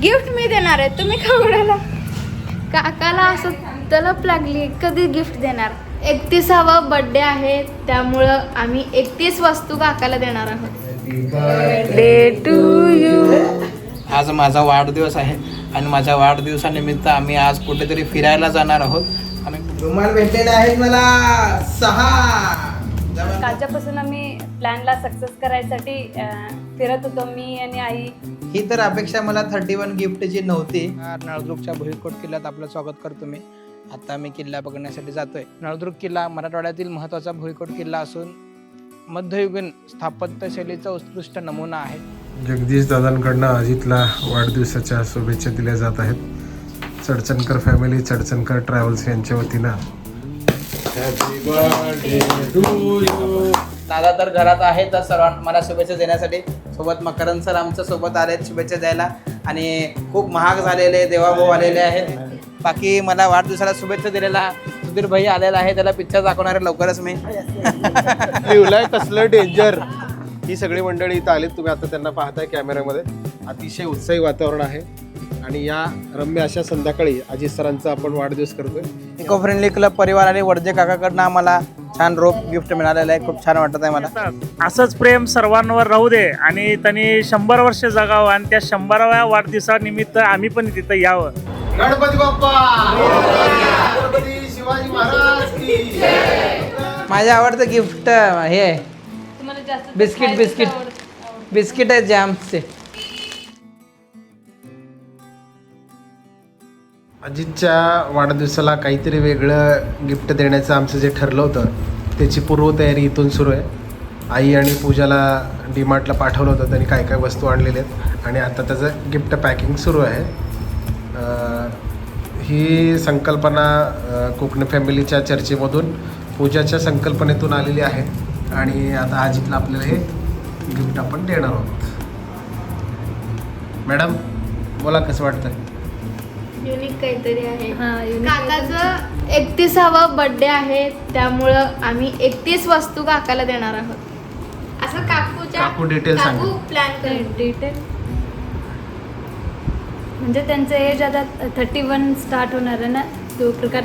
Gift मी देणार आहे, तुम्ही का उडाला? काकाला असं तलप लागली, कधी गिफ्ट देणार? 31वा बर्थडे आहे, त्यामुळं आम्ही 31 वस्तू काकाला देणार आहोत. Birthday to you. आज माझा वाढदिवस आहे आणि माझ्या वाढदिवसानिमित्त आम्ही आज कुठेतरी फिरायला जाणार आहोत. आम्ही रुमाल भेटलेले आहेत मला 6. कालच्यापासून आम्ही प्लॅनला सक्सेस करायसाठी फिरत होतो, मी आणि आई. ही तर अपेक्षा मला 31 गिफ्टची नव्हती. नळदुर्गच्या भुईकोट किल्ल्यात आपलं स्वागत करतो मी. आता मी किल्ला बघण्यासाठी जातोय. नळदुर्ग किल्ला मराठवाड्यातील महत्त्वाचा भुईकोट किल्ला असून मध्ययुगीन स्थापत्यशैलीचा उत्कृष्ट नमुना आहे. जगदीश दादांकडनं अजितला वाढदिवसाच्या शुभेच्छा दिल्या जात आहेत. चडचणकर फॅमिली, चडचणकर ट्रॅव्हल्स यांच्या वतीनं. दादा तर घरात आहे, तर सर्वांना मला शुभेच्छा देण्यासाठी सोबत मकरंद सर आमच्या सोबत आले शुभेच्छा द्यायला. आणि खूप महाग झालेले देवाभाऊ आलेले आहेत. बाकी मला वाढदिवसाला शुभेच्छा दिलेला सुधीर भाई आलेला आहे, त्याला पिक्चर दाखवणार आहे लवकरच मी. लिवलाय कसलं डेंजर. ही सगळी मंडळी इथं आलीत, तुम्ही आता त्यांना पाहताय कॅमेऱ्यामध्ये. अतिशय उत्साही वातावरण आहे आणि या रम्य अशा संध्याकाळी अजित सरांचा आपण वाढदिवस करतोय. इको फ्रेंडली क्लब परिवार आणि वडजे काकाकडनं आम्हाला छान रोप गिफ्ट मिळालेलं आहे. खूप छान वाटत आहे मला. असंच प्रेम सर्वांवर राहू दे आणि त्यांनी 100 वर्ष जगावं आणि त्या 100व्या वाढदिवसानिमित्त आम्ही पण तिथं यावं. गणपती बाप्पा, छत्रपती शिवाजी महाराज की जय. माझं आवडतं गिफ्ट हे आहे, तुम्हाला जास्त बिस्किट आहेत जॅमचे. अजितच्या वाढदिवसाला काहीतरी वेगळं गिफ्ट देण्याचं आमचं जे ठरलं होतं त्याची पूर्वतयारी इथून सुरू आहे. आई आणि पूजाला डीमार्टला पाठवलं होतं, त्यांनी काय काय वस्तू आणलेल्या आहेत आणि आता त्याचं गिफ्ट पॅकिंग सुरू आहे. ही संकल्पना कोकणी फॅमिलीच्या चर्चेमधून पूजाच्या संकल्पनेतून आलेली आहे आणि आता अजितला आपल्याला हे गिफ्ट आपण देणार आहोत. मॅडम बोला, कसं वाटतं? युनिक काहीतरी आहे. unique काकाचं 31वा बर्थडे आहे, त्यामुळं आम्ही 31 वस्तू काकाला देणार आहोत. असं काकू डिटेल सांगा. काकू प्लॅन करेल. डिटेल म्हणजे त्यांचं एज आता 31 स्टार्ट होणार आहे ना, तो प्रकार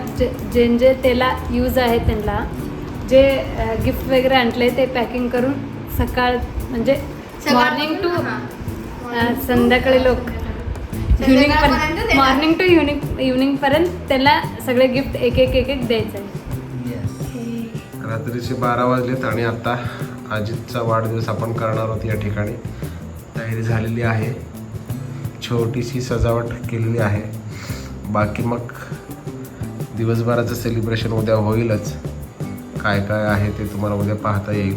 जे त्याला यूज आहे त्यांना जे गिफ्ट वगैरे आणले ते पॅकिंग करून सकाळ म्हणजे मॉर्निंग टू संध्याकाळी लोक मॉर्निंग टू इव्हनिंग पर्यंत त्याला सगळे गिफ्ट एक एक द्यायचं आहे. रात्रीचे 12 वाजलेत आणि आता अजितचा वाढदिवस आपण करणार आहोत. या ठिकाणी तयारी झालेली आहे, छोटीशी सजावट केलेली आहे. बाकी मग दिवसभराचं सेलिब्रेशन उद्या होईलच. काय काय आहे ते तुम्हाला उद्या पाहता येईल.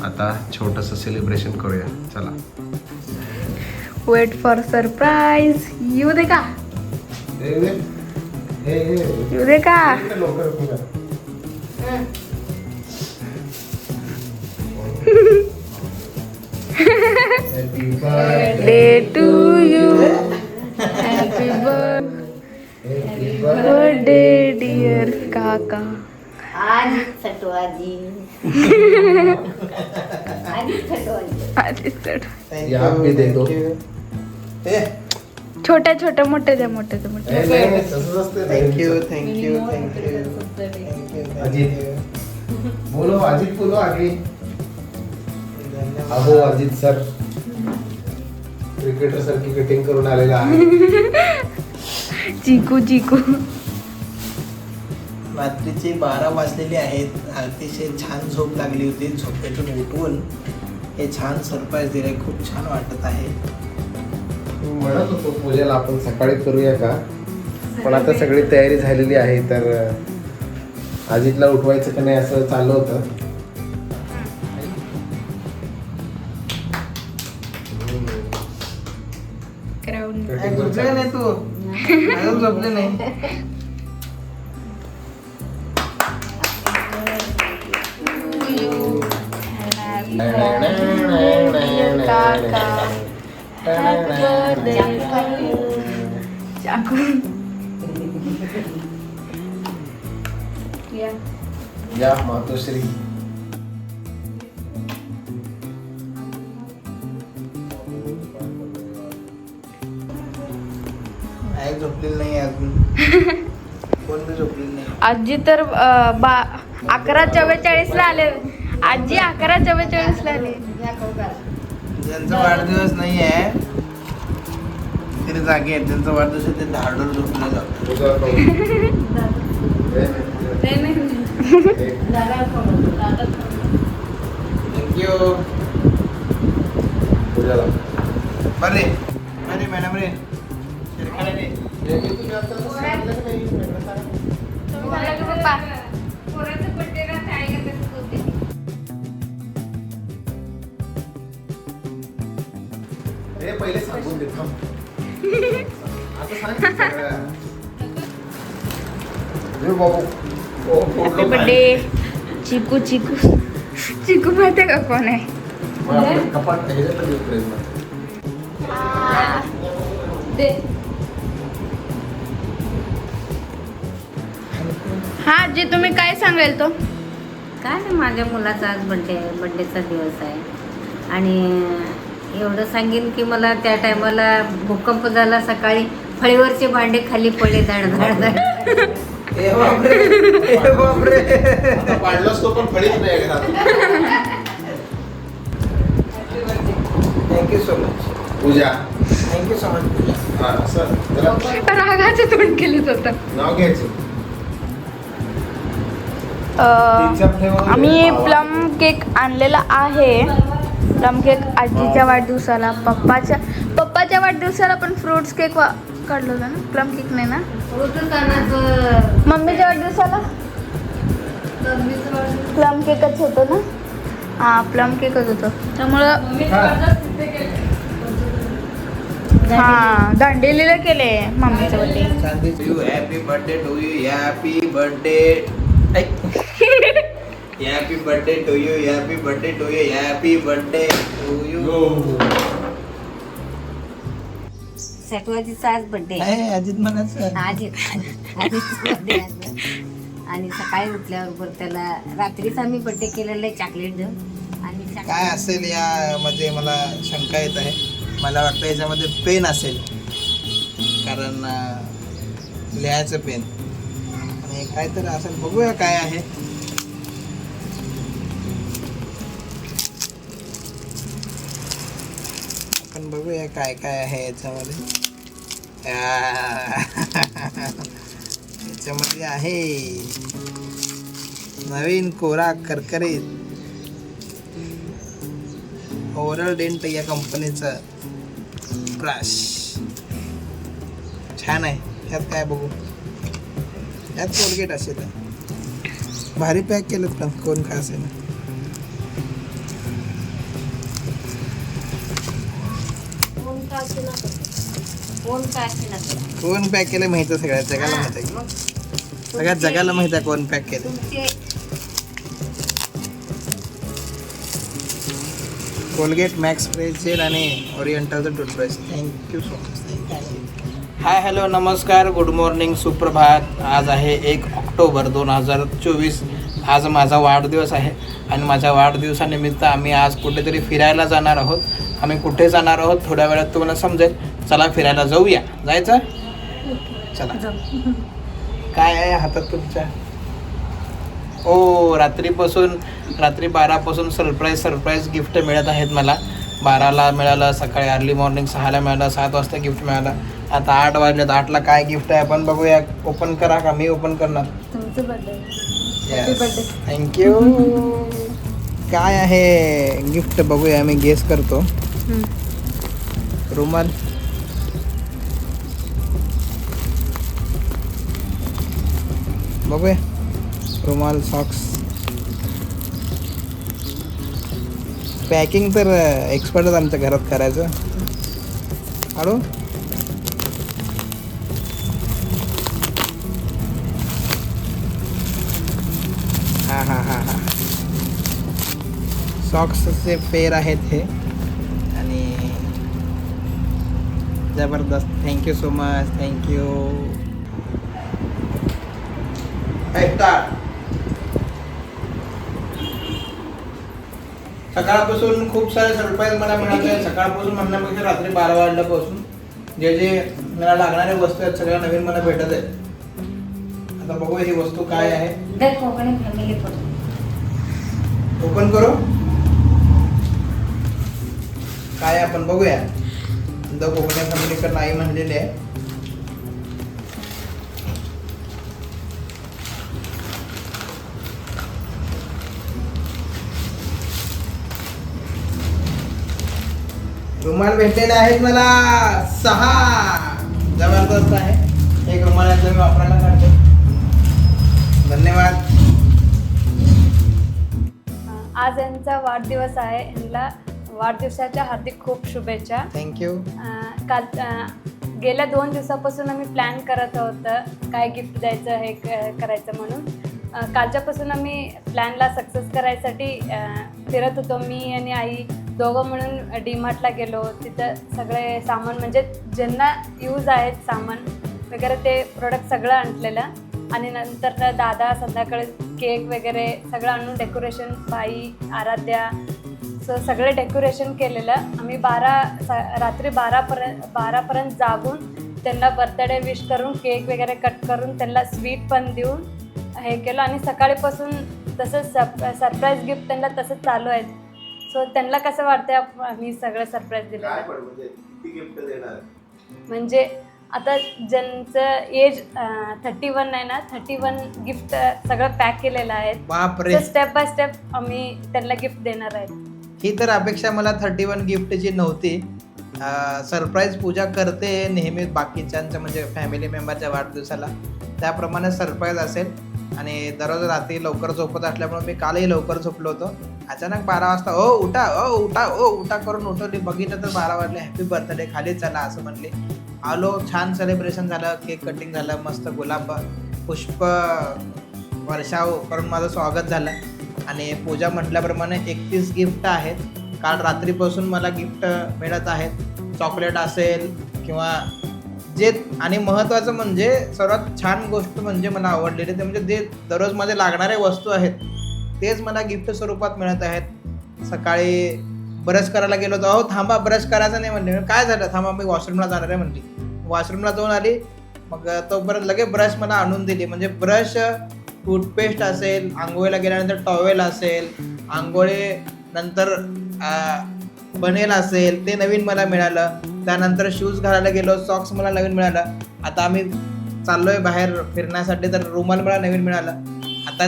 आता छोटंसं सेलिब्रेशन करूया, चला. Wait for surprise. येऊ दे का? येऊ दे का? Birthday to you. Happy birthday dear काका. छोट्या छोट्या मोठ्या द्या, मोठ्या द्या, मोठ्या. थँक्यू. अजित बोलो, अजित बोलो आगे. अहो अजित सर क्रिकेटर सारखी कटिंग करून आलेला आहे. चिकू चिकू. रात्रीचे 12 वाजलेले आहेत. अतिशय छान झोप लागली होती. झोपेतून उठवून हे छान सरप्राईज दिले. खूप छान वाटत आहे. म्हणत होतो पूजेला आपण सकाळी करूया का, पण आता सगळी तयारी झालेली आहे. तर अजितला उठवायचं का नाही असं चाललं होतं. झोपले नाही तू? अजून झोपले नाही. या मातोश्री. आई झोपलेली नाही अजून. कोण बी झोपलेली नाही. आजी तर 11:44 आले. आजी 11:44 आले. ज्यांचा वाढदिवस नाही आहे तरी जागे आहेत. त्यांचा वाढदिवस आहे ते धाडून झोपले जातात. थँक्यू. बरे अरे मॅडम रे शिरखाडे रे. पहिले सांगून देतो. हॅपी बर्थडे चिकू. चिकू माहिती आहे का कोण आहे? हा आजी तुम्ही काय सांगाल तो? काय नाही, माझ्या मुलाचा आज बड्डेचा दिवस आहे आणि एवढं सांगेन की मला त्या टायमाला भूकंप झाला. सकाळी फळीवरचे भांडे खाली पडले धड धड धड. पाडलाच तो पण फळीच नाही घरात. थँक्यू सो मच पूजा. थँक्यू सो मच पूजा. हा सर जरा रागाचं तोंड केलं होतं. नाव घ्यायचं. आम्ही प्लम केक आणलेला आहे. प्लम केक आजीच्या वाढदिवसाला. पप्पाच्या वाढदिवसाला पण फ्रुट्स केक काढलं होतं ना. प्लम केक नाही ना. मम्मीच्या वाढदिवसाला प्लम केकच होतं ना. हा प्लम केकच होतं. त्यामुळं हा दांडेलीला केले मम्मीचं birthday. You happy birthday to you. Happy birthday. Happy birthday to you. Happy birthday to you. Happy birthday to you. सटवाजीचा आज बड्डे अजित म्हणायचं. आधीच बड्डे आणि सकाळी उठल्याबरोबर त्याला रात्रीच आम्ही बड्डे केलेला आहे चॉकलेट देऊन. आणि काय असेल यामध्ये मला शंका येत आहे. मला वाटतं याच्यामध्ये पेन असेल, कारण लिहायचं पेन आणि काय तर असेल. बघूया काय आहे. आपण बघूया काय काय आहे याच्यामध्ये. याच्यामध्ये आहे नवीन कोरा करकरीत ओरल डेंट या कंपनीचा ब्रश. छान आहे. यात काय बघू. यात कोलगेट असेल. भारी पॅक केलं पण कोण काय असेल. कोण पॅक केलं माहित आहे. सगळ्या जगाला माहित आहे. सगळ्या जगाला माहित आहे कोण पॅक केलं. कोलगेट मॅक्स फ्रेश जेल आणि ओरिएंटलचं toothbrush. Thank you so much. Hi hello नमस्कार गुड मॉर्निंग सुप्रभात. आज आहे 1 ऑक्टोबर 2024. आज माझा वाढदिवस आहे आणि माझ्या वाढदिवसानिमित्त आम्ही आज कुठेतरी फिरायला जाणार आहोत. आम्ही कुठे जाणार आहोत थोड्या वेळात तुम्हाला समजेल. चला फिरायला जाऊया. जायचं? चला. काय आहे हातात तुमच्या? ओ रात्री 12पासून सरप्राईज गिफ्ट मिळत आहेत मला. 12ला मिळालं, सकाळी अर्ली मॉर्निंग 6ला मिळालं, 7 वाजता गिफ्ट मिळालं. आता 8 वाजलेत. 8ला काय गिफ्ट आहे आपण बघूया. ओपन करा का मी ओपन करणार? तुमचं बर्थडे. थँक्यू. काय आहे गिफ्ट बघूया. मी गेस करतो. रुमाल. बघूया. रुमाल, सॉक्स. पॅकिंग तर एक्सपर्टच आमच्या घरात करायचं. हॅलो हां सॉक्सचे पेर आहेत हे आणि जबरदस्त. Thank you so much. थँक्यू. सकाळपासून खूप सारे सरप्राईज मला मिळाले. सकाळपासून म्हणण्यापेक्षा रात्री 12 वाजल्यापासून जे जे मला लागणाऱ्या वस्तू आहेत सगळ्या नवीन मला भेटत आहेत. आता बघूया ही वस्तू काय आहे. The Konkani family photo open करू काय आपण बघूया. द कोकणी फॅमिलीकडे नाही म्हणलेले आहे. रुमाल भेटलेले आहेत मला 6. जबरदस्त आहे. एक रुमाल याचा मी वापरायला काढतो. धन्यवाद. आज यांचा वाढदिवस आहे. यांना वाढदिवसाच्या हार्दिक खूप शुभेच्छा. थँक्यू. काल गेल्या 2 दिवसापासून आम्ही प्लॅन करत आहोत काय गिफ्ट द्यायचं हे करायचं म्हणून. कालच्यापासून आम्ही प्लॅनला सक्सेस करायसाठी फिरत होतो. मी आणि आई दोघं म्हणून डीमार्टला गेलो. तिथं सगळे सामान म्हणजे ज्यांना यूज आहेत सामान वगैरे ते प्रोडक्ट सगळं आणलेलं. आणि नंतर दादा संध्याकाळी केक वगैरे सगळं आणून डेकोरेशन बाई आराध्या सगळे डेकोरेशन केलेलं. आम्ही रात्री 12पर्यंत जागून त्यांना बर्थडे विश करून केक वगैरे कट करून त्यांना स्वीट पण देऊन हे केलं. आणि सकाळीपासून तसंच सरप्राईज गिफ्ट त्यांना तसंच चालू आहेत. सो त्यांना कसं वाटतं आम्ही सगळं सरप्राईज दिलं. म्हणजे आता ज्यांचं एज 31 आहे ना 31 गिफ्ट सगळं पॅक केलेलं आहे. बापरे. स्टेप बाय स्टेप आम्ही त्यांना गिफ्ट देणार आहेत. ही तर अपेक्षा मला 31 गिफ्टची नव्हती. सरप्राईज पूजा करते नेहमी बाकीच्यांच्या म्हणजे फॅमिली मेंबरच्या वाढदिवसाला त्याप्रमाणे सरप्राईज असेल. आणि दररोज रात्री लवकर झोपत असल्यामुळे मी कालही लवकर झोपलो होतो. अचानक 12 वाजता उठा करून उठवली. बघितलं तर 12 वाजले. हॅपी बर्थडे खाली चला असं म्हणले. आलो. छान सेलिब्रेशन झालं. केक कटिंग झालं. मस्त गुलाब पुष्प वर्षाव करून माझं स्वागत झालं. आणि पूजा म्हटल्याप्रमाणे 31 गिफ्ट आहेत. काल रात्रीपासून मला गिफ्ट मिळत आहेत. चॉकलेट असेल किंवा जे आणि महत्त्वाचं म्हणजे सर्वात छान गोष्ट म्हणजे मला आवडलेली ते म्हणजे जे दररोज माझे लागणारे वस्तू आहेत तेच मला गिफ्ट स्वरूपात मिळत आहेत. सकाळी ब्रश करायला गेलो होतो. अहो थांबा ब्रश करायचं नाही म्हणले. काय झालं थांबा मी वॉशरूमला जाणार आहे म्हणली. वॉशरूमला जाऊन आली. मग तोपर्यंत लगेच ब्रश मला आणून दिली. म्हणजे ब्रश टूथपेस्ट असेल आंघोळीला गेल्यानंतर टॉवेल असेल आंघोळी नंतर बनेल असेल ते नवीन मला मिळालं. त्यानंतर शूज घालायला गेलो सॉक्स मला नवीन मिळालं. आता आम्ही चाललोय बाहेर फिरण्यासाठी तर रुमाल मला नवीन मिळालं. आता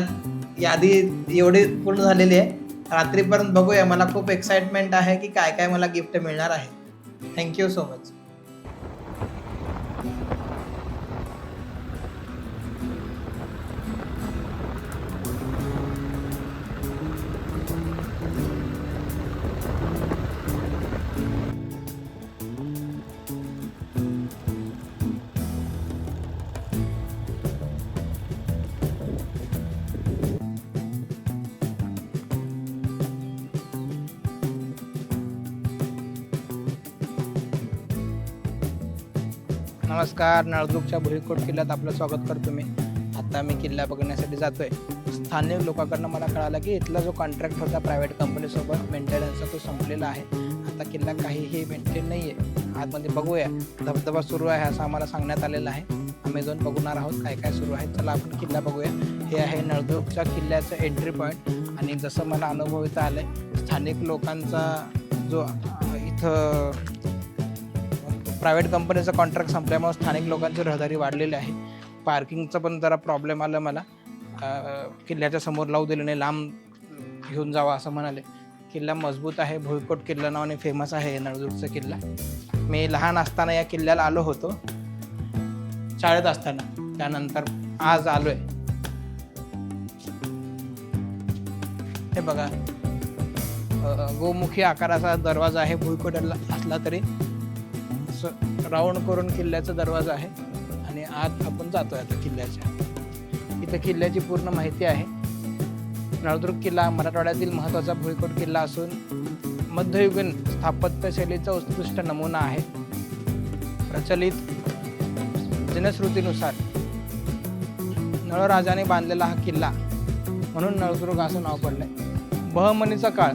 यादी एवढी पूर्ण झालेली आहे. रात्रीपर्यंत बघूया. मला खूप एक्साइटमेंट आहे की काय काय मला गिफ्ट मिळणार आहे. Thank you so much. नमस्कार. नळदुर्गच्या भुईकोट किल्ल्यात आपलं स्वागत करतो मी. आता मी किल्ला बघण्यासाठी जातोय. स्थानिक लोकांकडनं मला कळालं की इथला जो कॉन्ट्रॅक्ट होता प्रायव्हेट कंपनीसोबत मेंटेनन्सचा तो संपलेला आहे. आता किल्ला काहीही मेंटेन नाही आहे. आतमध्ये बघूया. धबधबा सुरू आहे असं आम्हाला सांगण्यात आलेलं आहे. आम्ही जाऊन बघणार आहोत काय काय सुरू आहे. चला आपण किल्ला बघूया. हे आहे नळदुर्गच्या किल्ल्याचं एंट्री पॉईंट. आणि जसं मला अनुभव इथं आलं आहे स्थानिक लोकांचा जो इथं प्रायव्हेट कंपनीचा कॉन्ट्रॅक्ट संपल्यामुळे स्थानिक लोकांची रहदारी वाढलेली आहे. पार्किंगचा पण जरा प्रॉब्लेम आला मला. किल्ल्याच्या समोर लावू दिले नाही लांब घेऊन जावा असं म्हणाले. किल्ला मजबूत आहे. भुईकोट किल्ला नावाने फेमस आहे नळदुर्गचा किल्ला. मी लहान असताना या किल्ल्याला आलो होतो शाळेत असताना. त्यानंतर आज आलोय. हे बघा गोमुखी आकाराचा दरवाजा आहे. भुईकोटला असला तरी राऊंड करून किल्ल्याचा दरवाजा आहे. आणि आत आपण जातोय आता किल्ल्याच्या. इथं किल्ल्याची पूर्ण माहिती आहे. नळदुर्ग किल्ला मराठवाड्यातील महत्त्वाचा भुईकोट किल्ला असून मध्ययुगीन स्थापत्यशैलीचा उत्कृष्ट नमुना आहे. प्रचलित जनश्रुतीनुसार नळराजाने बांधलेला हा किल्ला म्हणून नळदुर्ग असं नाव पडलंय. बहमनीचा काळ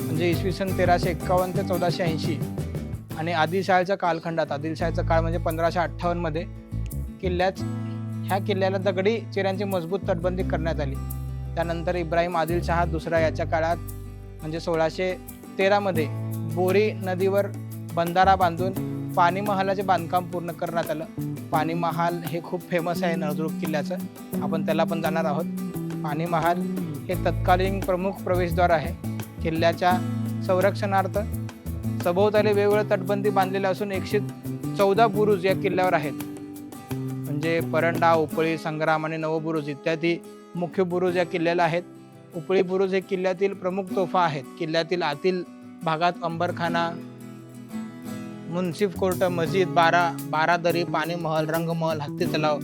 म्हणजे इसवी सन 1351 ते 1480 आणि आदिलशहाच्या कालखंडात, आदिलशहाचा काळ म्हणजे 1558मध्ये ह्या किल्ल्याला दगडी चिऱ्यांची मजबूत तटबंदी करण्यात आली. त्यानंतर इब्राहिम आदिलशहा दुसरा याच्या काळात म्हणजे 1613मध्ये बोरी नदीवर बंधारा बांधून पाणी महालाचे बांधकाम पूर्ण करण्यात आलं. पाणी महाल हे खूप फेमस आहे नळदुर्ग किल्ल्याचं, आपण त्याला पण जाणार आहोत. पाणी महाल हे तत्कालीन प्रमुख प्रवेशद्वार आहे. किल्ल्याच्या संरक्षणार्थ सभोवताली वेगवेगळ्या तटबंदी बांधलेल्या असून 114 बुरुज या किल्ल्यावर आहेत. म्हणजे परंडा, उपळी, संग्राम आणि नवबुरुज इत्यादी मुख्य बुरुज या किल्ल्याला आहेत. उपळी बुरुज हे किल्ल्यातील प्रमुख तोफा आहेत. किल्ल्यातील आतील भागात अंबरखाना, मुन्सिफ कोर्ट, मस्जिद, बारा दरी, पाणी महल, रंगमहल, हत्ती तलाव,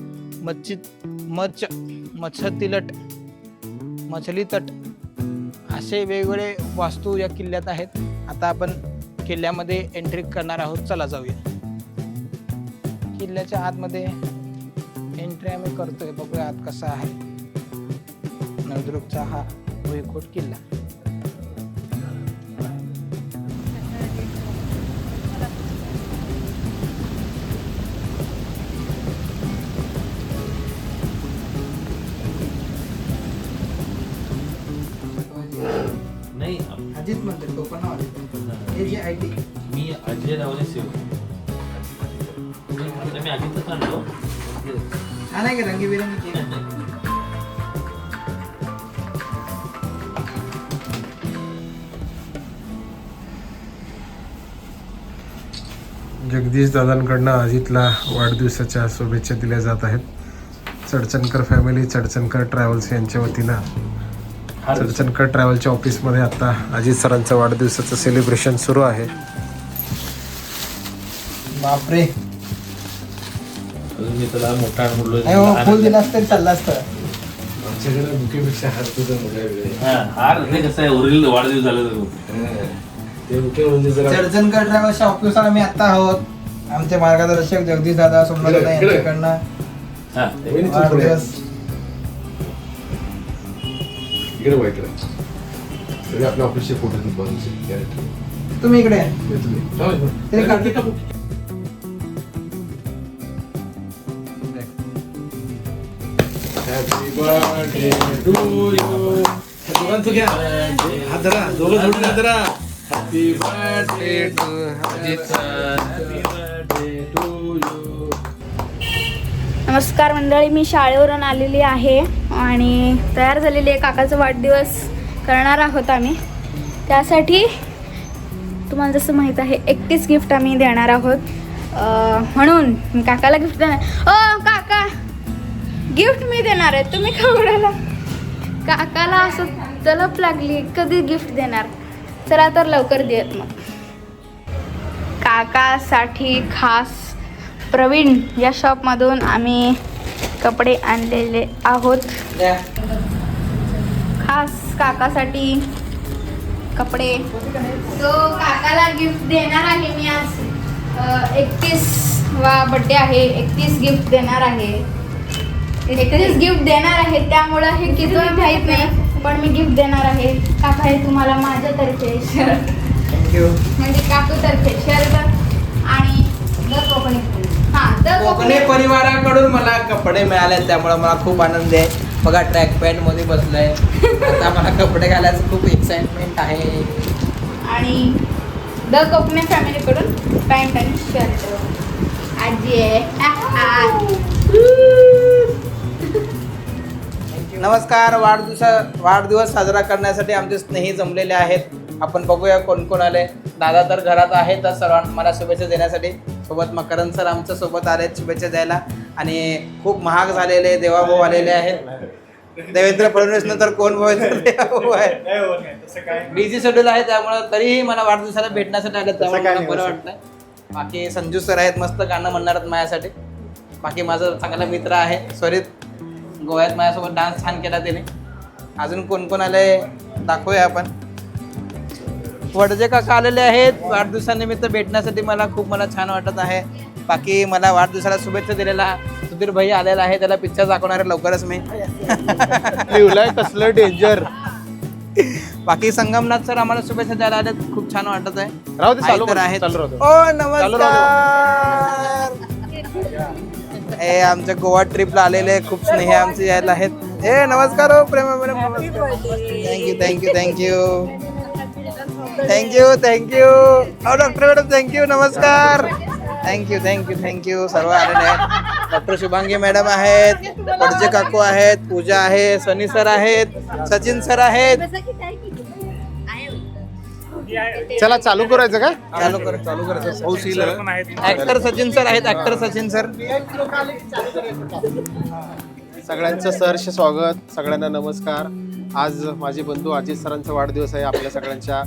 मछली तट असे वेगवेगळे वास्तू या किल्ल्यात आहेत. आता आपण किल्ल्यामध्ये एंट्री करणार आहोत. चला जाऊया. किल्ल्याच्या आतमध्ये एंट्री आम्ही करतोय. बघूया आत कसा आहे नळदुर्गचा हा भुईकोट किल्ला. नाही अजित म्हणते तो पण नाव हे जे आय टी मी अजय नावाने सेव मी अजितच आणलो छान आहे की रंगीबिरंगी केक. जगदीश दादांकडनं अजितला वाढदिवसाच्या शुभेच्छा दिल्या जात आहेत. चडचणकर फॅमिली, चडचणकर ट्रॅव्हल्स यांच्या वतीनं चडचणकर ट्रॅव्हलच्या ऑफिसमध्ये आता अजित सरांचं वाढदिवसाचं सेलिब्रेशन सुरू आहे. बापरे, अजून मी त्याला मोठा बोललो फुल दिला असतं तरी चाललं असतं. आमच्याकडे बुकेपेक्षा हार तुझं मोठा वेगळे. हार हे कसं आहे ओरिजिनल वाढदिवस झालं ते बुके म्हणजे जरा चडचणकर ट्रॅव्हल्सच्या ऑफिसला आम्ही आता आहोत. आमचे मार्गदर्शक जगदीश दादा, सोमनाथ दादा यांच्याकडनं हा वाढदिवस. इकडे वाईट सगळे आपल्या ऑफिसचे फोटो बाजूचे. तुम्ही इकडे तरी काढते का? Happy birthday to you. दोघांचं घ्या हात धरा, दोघं जोडून हात धरा. Happy birthday to Ajit sir. Happy birthday to you. नमस्कार मंडळी, मी शाळेवरून आलेली आहे आणि तयार झालेली आहे. काकाचा वाढदिवस करणार आहोत आम्ही. त्यासाठी तुम्हाला जसं माहीत आहे 31 गिफ्ट आम्ही देणार आहोत. म्हणून मी काकाला गिफ्ट देणार. ओ काका, गिफ्ट मी देणार आहे, तुम्ही का उडाला? काकाला असं तलप लागली, कधी गिफ्ट देणार? चला तर लवकर देत. मग काकासाठी खास प्रवीण या शॉपमधून आम्ही कपडे आणलेले आहोत. खास काकासाठी कपडे. तो काकाला गिफ्ट देणार आहे मी आज. 31वा बड्डे आहे, 31 गिफ्ट देणार आहे. 31 गिफ्ट देणार आहे, त्यामुळं हे किती माहीत नाही, पण मी गिफ्ट देणार आहे. काका हे तुम्हाला माझ्यातर्फे शर्ट, थँक्यू. म्हणजे काकूतर्फे शर्ट आणि कोकणी परिवाराकडून मला कपडे मिळाले, त्यामुळे मला खूप आनंद आहे. बघा ट्रॅक पॅन्ट मध्ये बसलोय. आता मला कपडे घालायचं खूप एक्साइटमेंट आहे. आणि द कोकणे फॅमिलीकडून पॅन्ट आणि शर्ट. आजी आहे. नमस्कार. वाढदिवस साजरा करण्यासाठी आमचे स्नेही जमलेले आहेत. आपण बघूया कोण कोण आले. दादा तर घरात आहे, तर सर्वांना मला शुभेच्छा देण्यासाठी. सोबत मकरंद सर आमच्या सोबत आले शुभेच्छा द्यायला. आणि खूप महाग झालेले देवाभाऊ आलेले आहेत. देवेंद्र फडणवीस नंतर कोण भाऊ आहे. बिझी शेड्यूल आहे, त्यामुळे तरीही मला वाढदिवसाला भेटण्यासाठी आले, त्यामुळे मला बरं वाटतंय. बाकी संजू सर आहेत, मस्त गाणं म्हणणार आहेत माझ्यासाठी. बाकी माझा चांगला मित्र आहे स्वरित, गोव्यात माझ्यासोबत डान्स छान केला त्याने. अजून कोण कोण आले दाखवूया आपण. वडजे काका आलेले आहेत वाढदिवसानिमित्त भेटण्यासाठी. मला छान वाटत आहे. बाकी मला वाढदिवसाला शुभेच्छा दिलेला सुधीर भाई आलेला आहे, त्याला पिक्चर दाखवणार आहे लवकरच मी. लिवलाय कसलं डेंजर. बाकी संगमनाथ सर आम्हाला शुभेच्छा द्यायला आलेत, खूप छान वाटत आहे. राहू दे, चालू आई तर कर, आहेत. चालू राहू दे. ओ नमस्कार. ए आमच्या गोवा ट्रिपला आलेले खूप स्नेही आमचे यायला आहेत. ए नमस्कार हो Prema madam, thank you thank you thank you thank you thank you. हो डॉक्टर मॅडम थँक्यू, नमस्कार. Thank you thank you thank you. सर्व आलेले आहेत. डॉक्टर शुभांगी मॅडम आहेत, पडजे काकू आहेत, पूजा आहे, सनी सर आहेत, सचिन सर आहेत. चला चालू करायचं का? चालू कर, चालू करायचं. सर पण आहेत. ऍक्टर सचिन सर आहेत, ऍक्टर सचिन सर. सगळ्यांचं सहर्ष स्वागत, सगळ्यांना नमस्कार. आज माझे बंधू अजित सरांचा वाढदिवस आहे. आपल्या सगळ्यांच्या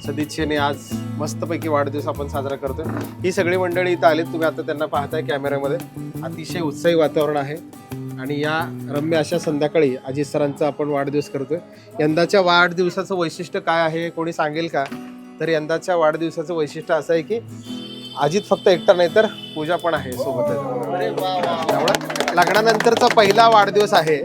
सदिच्छेने आज मस्तपैकी वाढदिवस आपण साजरा करतोय. ही सगळी मंडळी इथं आलीत, तुम्ही आता त्यांना पाहताय कॅमेऱ्यामध्ये. अतिशय उत्साही वातावरण आहे आणि या रम्य अशा संध्याकाळी अजित सरांचा आपण वाढदिवस करतोय. यंदाच्या वाढदिवसाचं वैशिष्ट्य काय आहे कोणी सांगेल का? तर यंदाच्या वाढदिवसाचं वैशिष्ट्य असं आहे की अजित फक्त एकटा नाही तर पूजा पण आहे सोबत. त्यामुळे लग्नानंतरचा पहिला वाढदिवस आहे,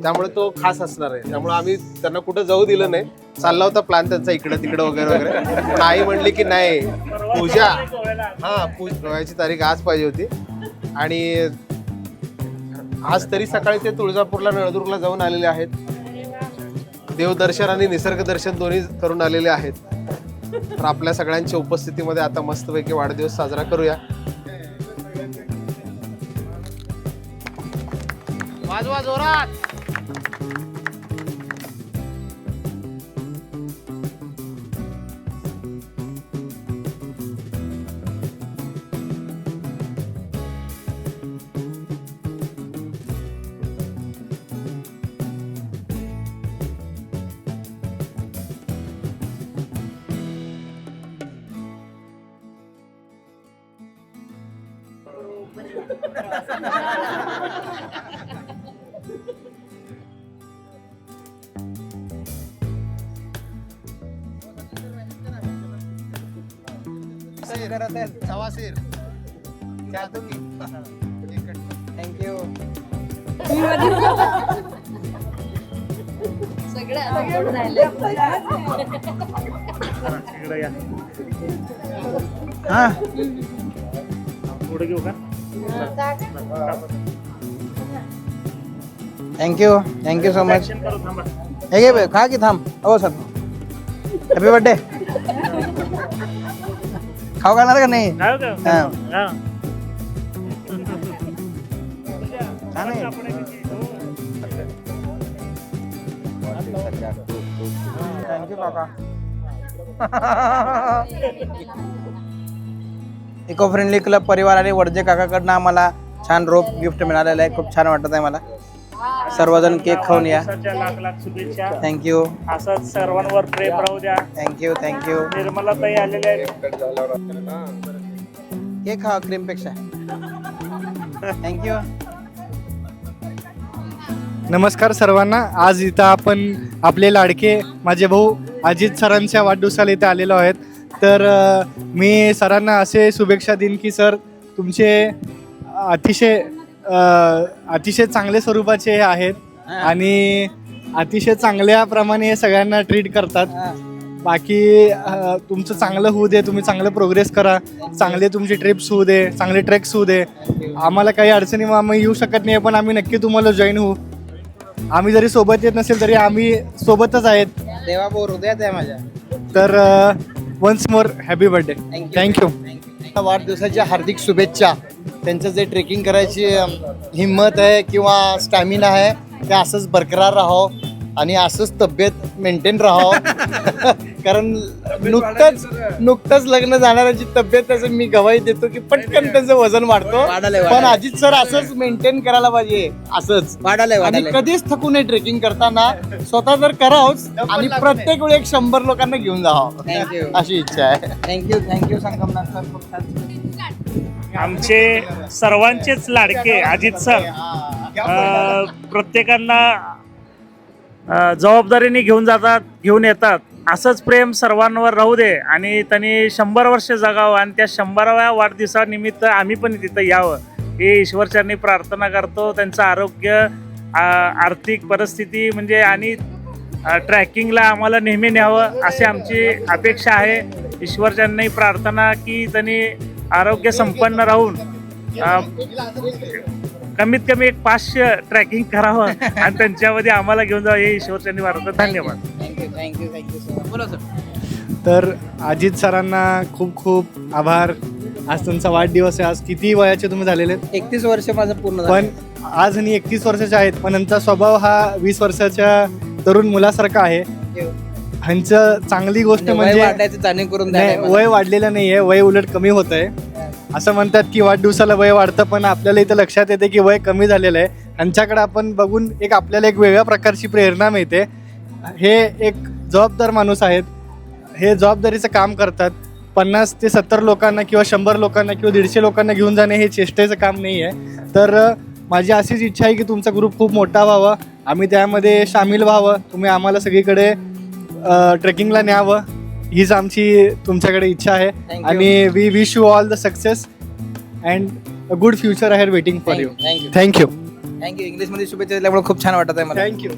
त्यामुळे तो खास असणार आहे. त्यामुळे आम्ही त्यांना कुठं जाऊ दिलं नाही. चालला होता प्लॅन त्यांचा इकडं तिकडं वगैरे वगैरे, पण आई म्हणली की नाही पूजा, गोव्याची तारीख आज पाहिजे होती. आणि आज तरी सकाळी ते तुळजापूरला नळदुर्गला जाऊन आलेले आहेत. देवदर्शन आणि निसर्ग दर्शन दोन्ही करून आलेले आहेत. तर आपल्या सगळ्यांच्या उपस्थितीमध्ये आता मस्तपैकी वाढदिवस साजरा करूया. वाजवा जोरात. सवासीर थँक्यू. इकडे या. हा पुढे घेऊ का? Thank you thank you so much. Action करू, थांबा. हे घे बे, खा की थांब. हो सर, हॅपी बर्थडे. खाऊ खाणार का नाही? काय हो का? हा. हा. छान आहे. थँक्यू काका. इको फ्रेंडली क्लब परिवार आणि वडजे काकाकडनं आम्हाला छान रोप गिफ्ट मिळालेलं आहे. खूप छान वाटत आहे मला. सर्वजण केक खाऊन या. वाढदिवसाच्या लाख लाख शुभेच्छा. थँक्यू असंच सर्वांवर प्रेम राहू द्या. Thank you thank you. निर्मला ताई आलेल्या आहेत. केक खावा क्रीम पेक्षा. थँक्यू. नमस्कार सर्वांना. आज इथं आपण आपले लाडके माझे भाऊ अजित सरांच्या वाढदिवसाला इथे आलेलो आहेत. तर मी सरांना असे शुभेच्छा देईन की सर तुमचे अतिशय चांगले स्वरूपाचे हे आहेत आणि अतिशय चांगल्याप्रमाणे सगळ्यांना ट्रीट करतात. बाकी तुमचं चांगलं होऊ दे, तुम्ही चांगलं प्रोग्रेस करा, चांगले तुमची ट्रिप्स होऊ दे, चांगले ट्रेक्स होऊ दे. आम्हाला काही अडचणी आम्ही येऊ शकत नाही, पण आम्ही नक्की तुम्हाला जॉईन होऊ. आम्ही जरी सोबत येत नसेल तरी आम्ही सोबतच आहेत. देवा बोर हृदयात आहे माझ्या. तर once more happy birthday. Thank you. वाढदिवसाच्या हार्दिक शुभेच्छा. त्यांचं जे ट्रेकिंग करायची हिंमत आहे किंवा स्टॅमिना आहे ते असंच बरकरार राहावं आणि असंच तब्येत मेंटेन राहावं. कारण नुकतंच लग्न जाणाऱ्याची तब्येत त्याचं मी गवाही देतो की पटकन त्याचं वजन वाढतो. पण अजित सर असंच मेंटेन करायला पाहिजे. असंच आणि कधीच थकू नये. ट्रेकिंग करताना स्वतः तर करावंच आणि प्रत्येक वेळी 100 लोकांना घेऊन जावं अशी इच्छा आहे. Thank you thank you Sangamnath sir. खूप छान. आमचे सर्वांचेच लाडके अजित सर प्रत्येकांना जबाबदारीने घेऊन जातात, घेऊन येतात. असंच प्रेम सर्वांवर राहू दे आणि त्यांनी 100 वर्ष जगावं आणि त्या 100व्या वाढदिवसानिमित्त आम्ही पण तिथं यावं हे ईश्वरचरणी प्रार्थना करतो. त्यांचं आरोग्य, आर्थिक परिस्थिती म्हणजे आणि ट्रॅकिंगला आम्हाला नेहमी न्यावं अशी आमची अपेक्षा आहे. ईश्वरच्यांनी प्रार्थना की त्यांनी आरोग्य संपन्न राहून कमीत कमी एक 500 ट्रॅकिंग करावं आणि त्यांच्यामध्ये आम्हाला घेऊन जावं, हे ईश्वरच्यांनी वाटतं. धन्यवाद. Thank you sir. बोला सर. तर अजित सरांना खूप खूप आभार. आज तुमचा वाढदिवस आहे. आज किती वयाचे तुम्ही झालेले आहेत? 31 वर्ष माझं पूर्ण झालं. पण आज आणि 31 वर्षाचे आहेत, पण यांचा स्वभाव हा 20 वर्षाच्या तरुण मुलासारखा आहे. ह्यांचं चांगली गोष्ट म्हणजे वाढायचं जाणीव करून नाही, द्यायला मला. वय वाढलेलं नाहीये, वय उलट कमी होत आहे. असं म्हणतात की वाढदिवसाला वय वाढतं, पण आपल्याला इथं लक्षात येते की वय कमी झालेलं आहे. त्यांच्याकडे आपण बघून आपल्याला एक वेगळ्या प्रकारची प्रेरणा मिळते. हे एक जबाबदार माणूस आहेत. हे जबाबदारीचं काम करतात. 50 ते 70 लोकांना किंवा 100 लोकांना किंवा 150 लोकांना घेऊन जाणे हे चेष्टेचं काम नाही आहे. तर माझी अशीच इच्छा आहे की तुमचा ग्रुप खूप मोठा व्हावा, आम्ही त्यामध्ये सामील व्हावं, तुम्ही आम्हाला सगळीकडे ट्रेकिंगला न्यावं, हीच आमची तुमच्याकडे इच्छा आहे. you. आणि we wish you all the success and a good future I waiting for you. Thank you. Thank you. इंग्लिशमध्ये शुभेच्छा दिल्यामुळे खूप छान वाटत आहे मला. थँक्यू.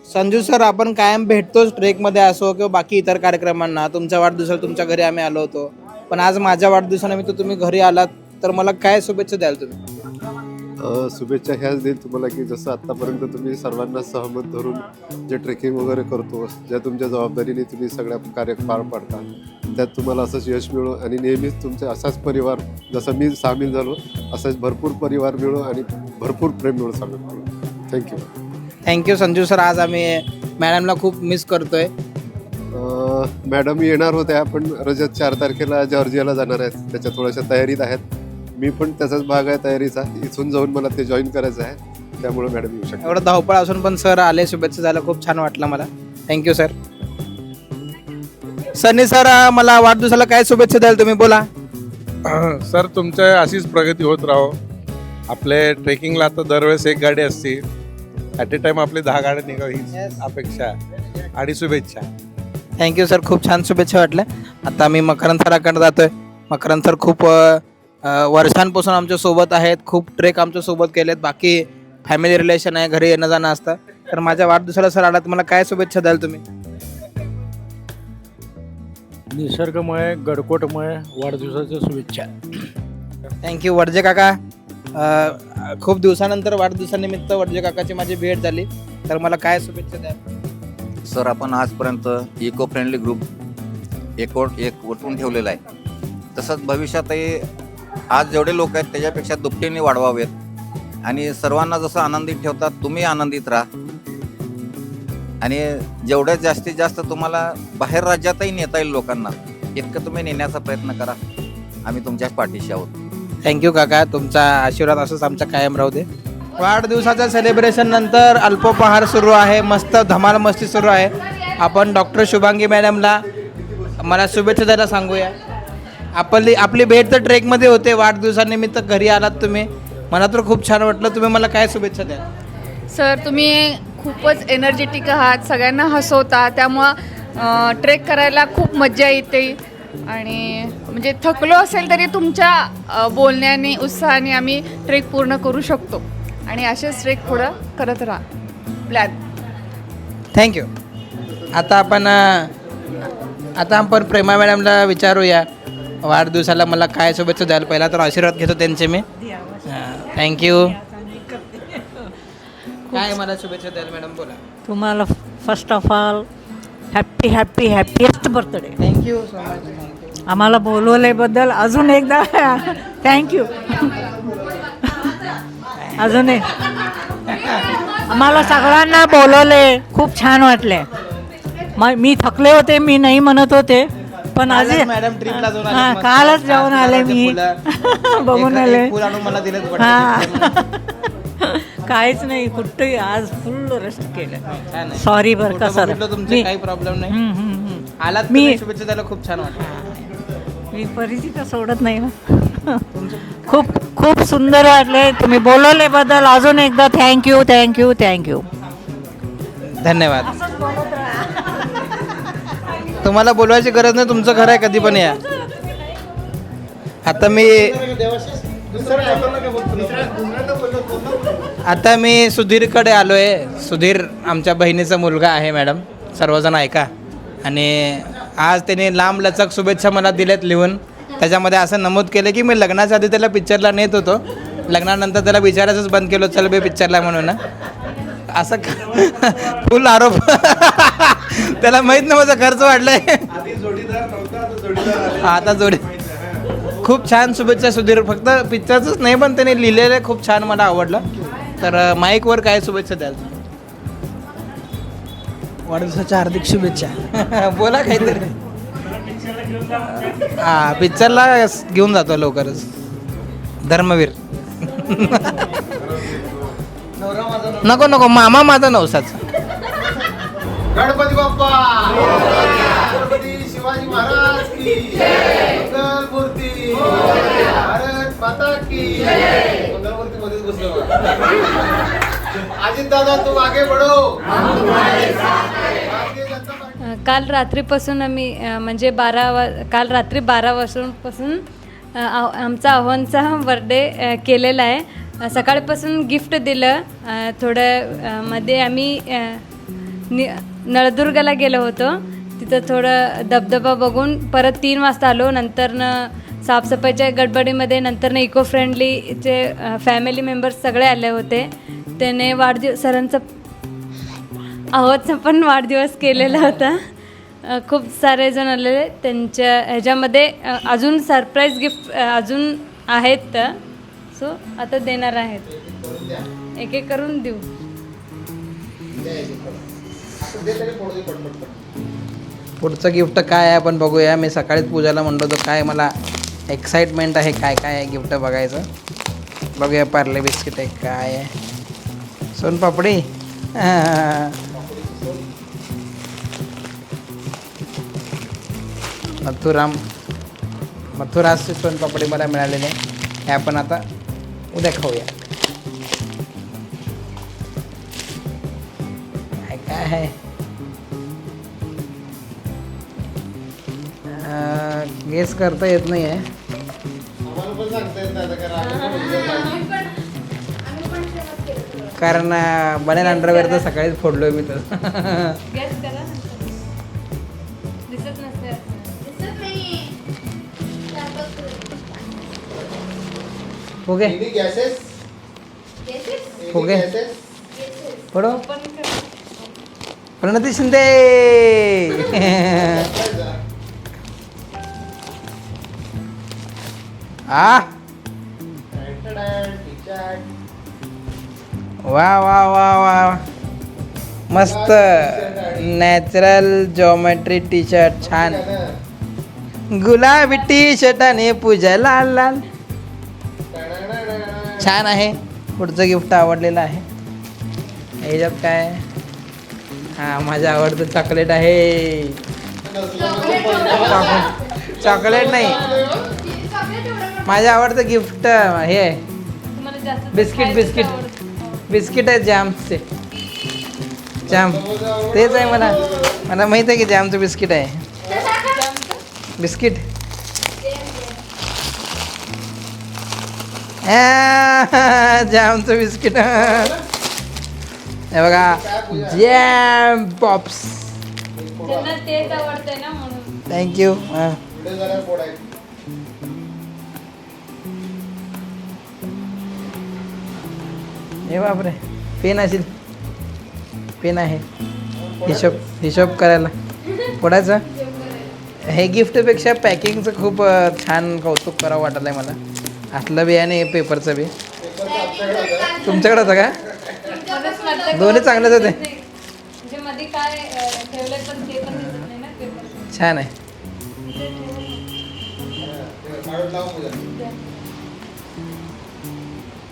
संजू सर, आपण कायम भेटतोच ट्रेकमध्ये असो किंवा बाकी इतर कार्यक्रमांना. तुमच्या वाढदिवसाला तुमच्या घरी आम्ही आलो होतो, पण आज माझ्या वाढदिवसानिमित्त तुम्ही घरी आलात, तर मला काय शुभेच्छा द्याल तुम्ही? शुभेच्छा ह्याच देईल तुम्हाला की जसं आत्तापर्यंत तुम्ही सर्वांना सहमत धरून जे ट्रेकिंग वगैरे करतो, ज्या तुमच्या जबाबदारीने तुम्ही सगळ्या कार्य पार पाडता, त्यात तुम्हाला असंच यश मिळो आणि नेहमीच तुमचा असाच परिवार, जसं मी सामील झालो असाच भरपूर परिवार मिळो आणि भरपूर प्रेम मिळो सगळं. थँक्यू. Thank you Sanju sir. आज आम्ही मॅडमला खूप मिस करतोय. मॅडम येणार होत्या, पण रजत 4 तारखेला जॉर्जियाला जाणार आहेत, त्याच्या थोड्याशा तयारीत आहेत. मी पण त्याचाच भाग आहे तयारीचा. इथून जाऊन मला ते जॉईन करायचं आहे, त्यामुळे मॅडम येऊ शकतात. एवढं धावपळ असून पण सर आले, शुभेच्छा झाल्या, खूप छान वाटलं मला. Thank you sir. सनी सर, मला वाढदिवसाला काय शुभेच्छा द्याल तुम्ही? बोला. सर, तुमच्या अशीच प्रगती होत राहो. आपले ट्रेकिंगला आता दरवेळेस एक गाडी असते, ॲट ए टाइम आपले 10 गाड्या निघाव हीच अपेक्षा आणि शुभेच्छा. थँक्यू सर, खूप छान शुभेच्छा वाटल्या. आता मी मकरंद सराकडे जातोय. मकरंद सर खूप वर्षांपासून आमच्या सोबत आहेत, खूप ट्रेक आमच्या सोबत केलेत, बाकी फॅमिली रिलेशन आहे, घरी येणं जाणं असतं. तर माझ्या वाढदिवसाला सर आला, तर मला काय शुभेच्छा द्याल तुम्ही? निसर्गमय गडकोटमय वाढदिवसाच्या शुभेच्छा. थँक्यू. वडजे काका, खूप दिवसानंतर वाढदिवसानिमित्त वडजे काकाची माझी भेट झाली, तर मला काय शुभेच्छा द्याल? सर, आपण आजपर्यंत इको फ्रेंडली ग्रुप एक वटून ठेवलेला आहे. तसंच भविष्यातही आज जेवढे लोक आहेत त्याच्यापेक्षा दुपटीने वाढवावेत आणि सर्वांना जसं आनंदित ठेवतात तुम्ही आनंदित राहा आणि जेवढ्यात जास्तीत जास्त तुम्हाला बाहेर राज्यातही नेता येईल लोकांना, इतकं तुम्ही नेण्याचा प्रयत्न करा. आम्ही तुमच्याच पाठीशी आहोत. थँक्यू काका, तुमचा आशीर्वाद असंच आमच्या कायम राहू दे. वाढदिवसाच्या सेलिब्रेशन नंतर अल्पोपहार सुरू आहे, मस्त धमाल मस्ती सुरू आहे. आपण डॉक्टर शुभांगी मॅडमला मला शुभेच्छा द्यायला सांगूया. आपली भेट तर ट्रेकमध्ये होते, वाढदिवसानिमित्त घरी आलात तुम्ही, मला तर खूप छान वाटलं. तुम्ही मला काय शुभेच्छा द्याल? सर, तुम्ही खूपच एनर्जेटिक आहात, सगळ्यांना हसवता, त्यामुळं ट्रेक करायला खूप मजा येते आणि म्हणजे थकलो असेल तरी तुमच्या बोलण्याने, उत्साहाने आम्ही ट्रेक पूर्ण करू शकतो आणि असेच ट्रेक पुढं करत राहा. प्लॅन. थँक्यू. आता आपण प्रेमा मॅडमला विचारूया, वाढदिवसाला मला काय शुभेच्छा द्याल. पहिला तर आशीर्वाद घेतो त्यांचे मी. थँक्यू. काय मला शुभेच्छा द्याल मॅडम? बोला. तुम्हाला first of all happiest birthday. Thank you so much. आम्हाला बोलवल्याबद्दल अजून एकदा थँक्यू. अजून एक आम्हाला सगळ्यांना बोलवले, खूप छान वाटले. मी थकले होते, मी नाही म्हणत होते, पण आज मॅडम ट्रिपला जाऊन आले, मस्त. कालच जाऊन आले मी. बघून आले. फुल आणून मला दिलेत. काहीच नाही, कुठेही आज फुल रेस्ट केलं. छान आहे. सॉरी बरं का सर. तुमचे काही प्रॉब्लेम नाही. आलात मी शुभेच्छा द्यायला खूप छान वाटलं. मी परिचित सोडत नाही ना. खूप खूप सुंदर वाटले. तुम्ही बोलवल्याबद्दल अजून एकदा थँक्यू. धन्यवाद. तुम्हाला बोलवायची गरज नाही, तुमचं घर आहे, कधी पण या. आता मी आता मी सुधीरकडे आलो आहे. सुधीर आमच्या बहिणीचा मुलगा आहे मॅडम, सर्वजण ऐका. आणि आज त्याने लांब लचक शुभेच्छा मला दिल्यात लिहून. त्याच्यामध्ये असं नमूद केलं की मी लग्नाच्या आधी त्याला पिक्चरला नेत होतो, लग्नानंतर त्याला विचारायचंच बंद केलं चल बे पिक्चरला म्हणून. असं फुल आरोप. त्याला माहीत नव्हतं खर्च वाढलाय. आता जोडी. खूप छान शुभेच्छा सुधीर. फक्त पिक्चरचंच नाही पण त्याने लिहिलेलं खूप छान मला आवडलं. तर माईकवर काय शुभेच्छा द्याल? वाढदिवसाच्या हार्दिक शुभेच्छा. बोला काहीतरी. हा पिक्चरला घेऊन जातो लवकरच. धर्मवीर. नको नको मामा माझा नवसाचा. गणपती बाप्पा, छत्रपती शिवाजी महाराज की मंगल मूर्ती, भारत माता की. मंगल मूर्ती मध्येच बसलो. अजित दादा तुम आगे बढ़ो. काल रात्रीपासून आम्ही म्हणजे काल रात्री 12 वाजतापासून आमचा आव्हानचा बर्थडे केलेला आहे. सकाळपासून गिफ्ट दिलं. थोडं मध्ये आम्ही नळदुर्गला गेलो होतो. तिथं थोडं धबधबा बघून परत 3 वाजता आलो. नंतरनं साफसफाईच्या गडबडीमध्ये नंतरनं इको फ्रेंडलीचे फॅमिली मेंबर्स सगळे आले होते. त्याने सरांचा आहोतचा पण वाढदिवस केलेला होता. खूप सारे जण आलेले. त्यांच्या ह्याच्यामध्ये अजून सरप्राईज गिफ्ट अजून आहेत. सो आता देणार आहेत. एक एक करून देऊ. पुढचं गिफ्ट काय आहे आपण बघूया. मी सकाळीच पूजाला म्हणलो होतो काय मला एक्साइटमेंट आहे काय काय आहे गिफ्ट बघायचं. बघूया. पार्ले बिस्किट आहे काय आहे. सोनपापडी. मथुरासची सोनपापडी मला मिळालेली आहे. हे आपण आता उद्या खाऊया. काय आहे गेस करता येत नाही आहे. कारण बनेल अंडरवेअर तर सकाळीच फोडलोय मी तर. ओके ओके पडो. प्रणती शिंदे. वा वा वा वा मस्त नॅचरल जॉमेट्री टी शर्ट. छान गुलाबी टी शर्ट आणि पूजा लाल लाल. छान आहे. पुढचं गिफ्ट आवडलेलं आहे. ह्याच्यात काय? हां माझं आवडतं चॉकलेट आहे. चॉकलेट नाही माझं आवडतं गिफ्ट हे आहे बिस्किट. बिस्किट बिस्किट आहे जॅमचे. जॅम तेच आहे. मला माहीत आहे की जॅमचं बिस्किट आहे. बिस्किट जॅमचं बिस्किट. हे बघा जॅम पॉप्स. तेच आवडतंय ना म्हणून. थँक्यू. हे बापरे पेन असेल. पेन आहे हिशोब करायला पुढायचं. हे गिफ्टपेक्षा पॅकिंगचं खूप छान कौतुक करावं वाटलं आहे मला. आतलं बी आणि पेपरचं बी. तुमच्याकडे होतं का? दोन्ही चांगलेच होते. छान आहे.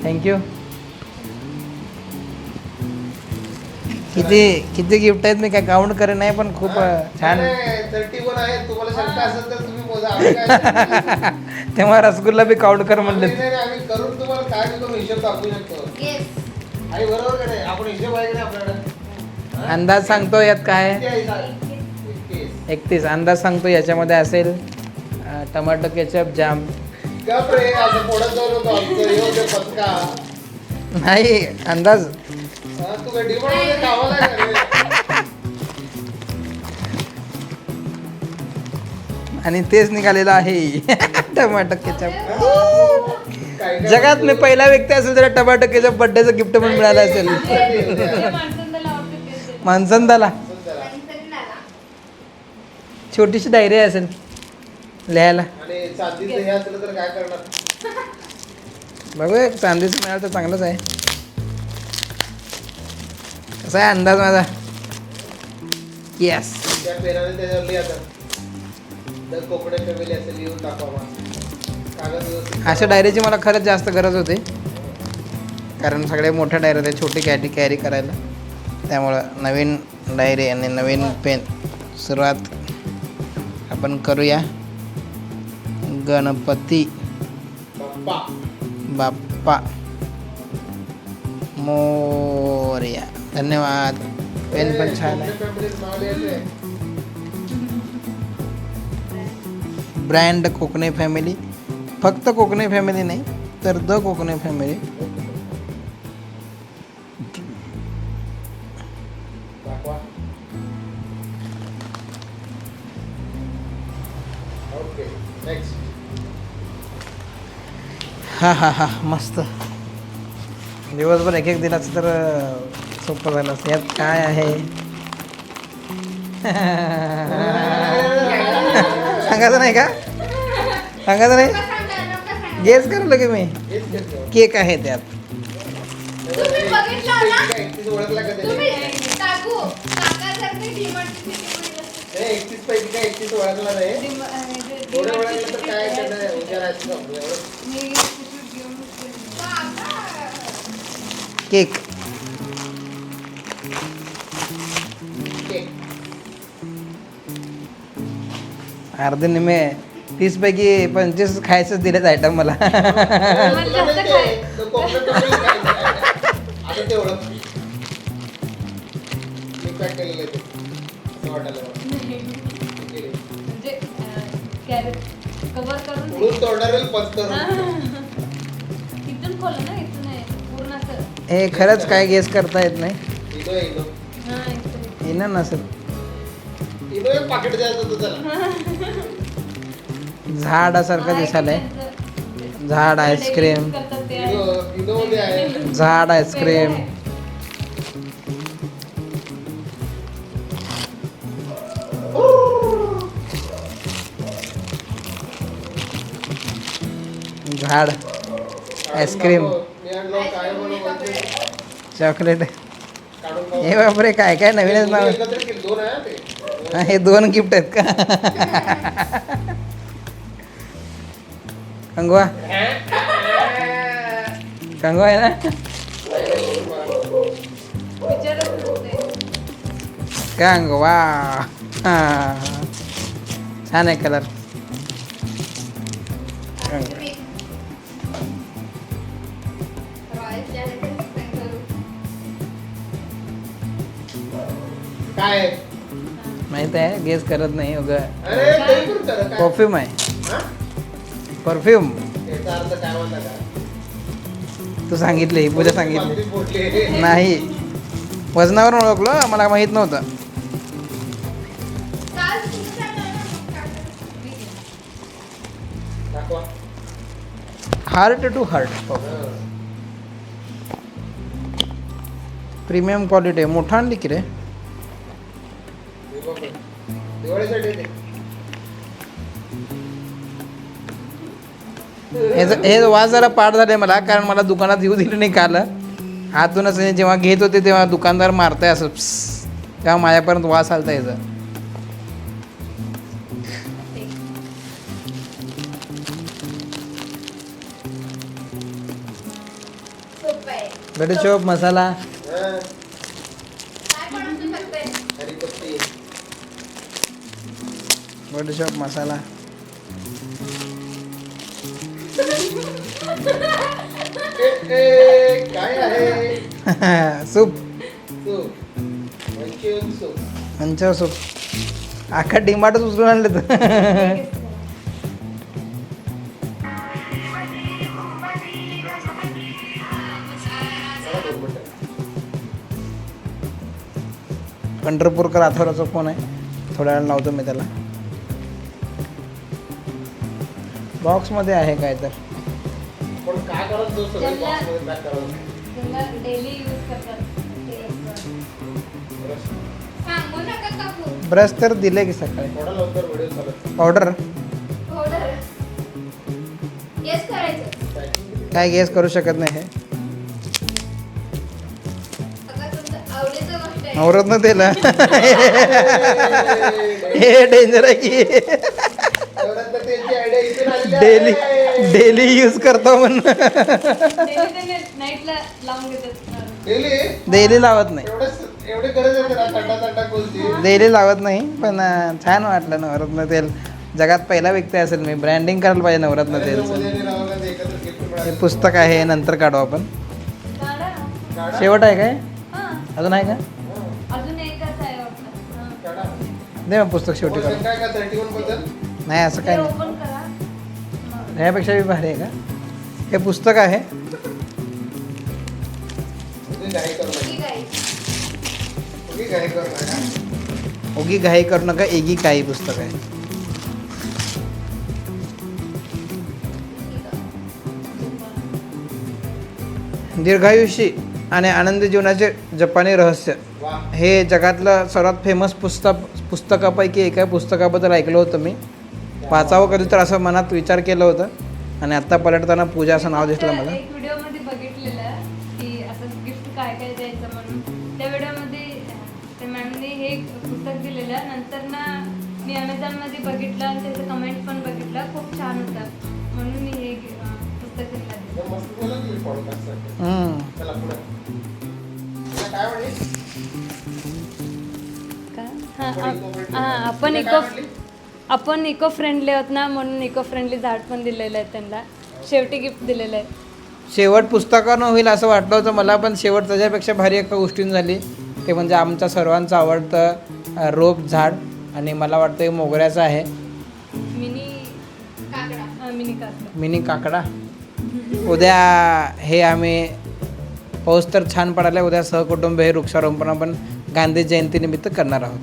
थँक्यू. किती गिफ्ट आहेत मी काय काउंट करे नाही पण खूप छान. 31 आहे. तुम्हाला शंका असेल तर तुम्ही मोजा. तेव्हा रसगुल्ला बी काउंट कर म्हणले. आम्ही करून तुम्हाला काय देतो हिशोब दाखवू शकतो. आणि बरोबर का नाही? आपण हिशोब आहे का नाही आपल्याकडे? अंदाज सांगतो यात काय 31. अंदाज सांगतो याच्यामध्ये असेल टमाटो केचप जाम. नाही अंदाज. तू काय डिमांड मध्ये गावाला आहे का रे? आणि तेच निघालेलं आहे टमाटो केचप. जगात मी पहिला व्यक्ती असेल त्याला टमाटो केचप बर्थडेचं गिफ्ट म्हणून मिळालं असेल. माणसंदाला छोटीशी डायरी असेल लिहायला. आणि चांदीचं हे असलं तर काय करणार? बघूया चांदीचं मिळालं तर चांगलंच आहे. कसा आहे अंदाज माझा? येस. त्या पेनाने त्याच्यावर लिहायचं तर कोकणे फॅमिली असं लिहून दाखवा. कागद व्यवस्थित अशा डायरीची मला खरंच जास्त गरज होती, कारण सगळे मोठ्या डायऱ्या त्या छोटी कॅरी करायला. त्यामुळं नवीन डायरी आणि नवीन पेन सुरुवात आपण करूया. गणपती बाप्पा मोरया. धन्यवाद. पेन पण छान आहे. फॅमिलीत नाव लिहायचं. ब्रँड कोकणे फॅमिली. फक्त कोकणे फॅमिली नाही तर द कोकणे फॅमिली. दाखवा. Okay next. हा मस्त. दिवसभर एक दिलाच तर सोपं झालं असतं. यात काय आहे सांगायचं नाही का? सांगायचं नाही. गेस करलो की मी. केक आहे त्यात. तुम्ही बघितलं ना? एकटीच ओळखला का तुम्ही त्याने? काकू काकासारखे DMart ची किती 31 पैकी काय 31 ओळखला नाही. थोडे ओळखलं तर काय त्याचं विचारायचं समजू एवढं. केक. केक. अर्धे निमे 30 पैकी 25 खायचंच दिलेत आयटम मला. तुला नाही ते. तो कोकणात फॅमिली खायचं आहे. आता ते ओळख. मी पॅक केलेलं आहे ते. असं वाटायला मला. ठीक आहे. म्हणजे कॅरेट कव्हर करून उडून तोडणारेल पस्तर. इथून खोल ना, इथून आहे पूर्ण असं. हे खरंच काय गेस करता येत नाही. इनो इनो हां इथून. येणार नसेल. इनो एक पाकिट द्यायचं होतं त्याला. झाडासारखं दिसायलंय. झाड आईस्क्रीम. इनो मध्ये आहे. झाड आईस्क्रीम. झाड आईस्क्रीम मी आणलो काय म्हणून बोलते. चॉकलेट. काढून खाऊ. हे बापरे काय काय नवीनच नाव. एकत्र केली. 2 आहे हा ते. हा, हे 2 गिफ्ट आहेत का? कंगवा. कंगवा आहे ना? कंगवा. हा छान आहे कलर. काय माहित आहे गेस करत नाही उगा. अरे तरी पण करा काय. परफ्यूम आहे. हा? परफ्यूम. याचा अर्थ काय म्हणता का? तू सांगितले पूजा सांगितले. बादली फोडली. नाही वजनावरून ओळखलं. मला माहित नव्हतं. दाखवा. Heart to heart. Premium quality. मोठा आणली की रे. दिवाळीसाठी ते. हे वाज जरा पाठ झाले मला, कारण मला दुकानात येऊ दिलं नाही काल. आतूनच जेव्हा घेत होते तेव्हा दुकानदार मारताय असं प्स, तेव्हा माझ्यापर्यंत वास आलता याचा. बडीशोप मसाला. हरिपत्ती. बडीशोप मसाला. काय आहे? Soup. Soup. Manchurian soup. Manchow soup. अख्खा डिमाटच उचलून आणले तर. पंढरपूरकर आथवराचा फोन आहे, थोड्या वेळ लावतो मी त्याला. बॉक्समध्ये आहे काय तर. डेली यूज करतात सांगू नका काकू. ब्रश तर दिले की सकाळी. पावडर येस करायचं. काय गेस करू शकत नाही हे. आता तुमचं आवडीचं गोष्ट आहे. नवरत्न तेल हे डेंजर आहे की. डेली यूज करतो म्हणून. नाईटला लावून घेतात. डेली लावत नाही, डेली लावत नाही, पण छान वाटलं नवरत्न तेल. जगात पहिला व्यक्ती असेल मी, ब्रँडिंग करायला पाहिजे नवरत्न तेलचं. हे पुस्तक आहे, नंतर काढू आपण. शेवट आहे काय, अजून आहे का? अजून एकच आहे वाटतं. दे मग पुस्तक शेवटी काढू. नाही असं काय नाही, ओपन करा. ह्यापेक्षा बी भारी आहे का? हे पुस्तक आहे. उगी घाई करू नका, एगी काही पुस्तक आहे. दीर्घायुषी आणि आनंदी जीवनाचे जपानी रहस्य हे जगातलं सर्वात फेमस पुस्तकापैकी एक आहे. पुस्तकाबद्दल ऐकलं होतं मी, वाचावं कधी तर असं मनात विचार केलं होतं, आणि आत्ता पलटताना पूजा असं नाव दिसलं मला. एक व्हिडिओमध्ये बघितलेलं की असं गिफ्ट काय काय द्यायचं म्हणून. त्या व्हिडिओमध्ये त्या मॅमने हे पुस्तक दिलेलं. नंतर ना मी ॲमेझॉनमध्ये बघितलं आणि त्याचं कमेंट पण बघितलं, खूप छान होतं म्हणून मी हे पुस्तक दिलं. आपण इको फ्रेंडली आहोत ना, म्हणून इको फ्रेंडली झाड पण दिलेलं आहे त्यांना. शेवटी गिफ्ट दिलेलं आहे. शेवट पुस्तकानं होईल असं वाटलं होतं मला, पण शेवट त्याच्यापेक्षा भारी एका गोष्टीने झाली. ते म्हणजे आमच्या सर्वांचं आवडतं रोप झाड, आणि मला वाटतं मोगऱ्याचं आहे. मिनी काकडा. उद्या हे आम्ही, पाऊस तर छान पडायला, उद्या सहकुटुंब हे वृक्षारोपण आपण गांधी जयंतीनिमित्त करणार आहोत.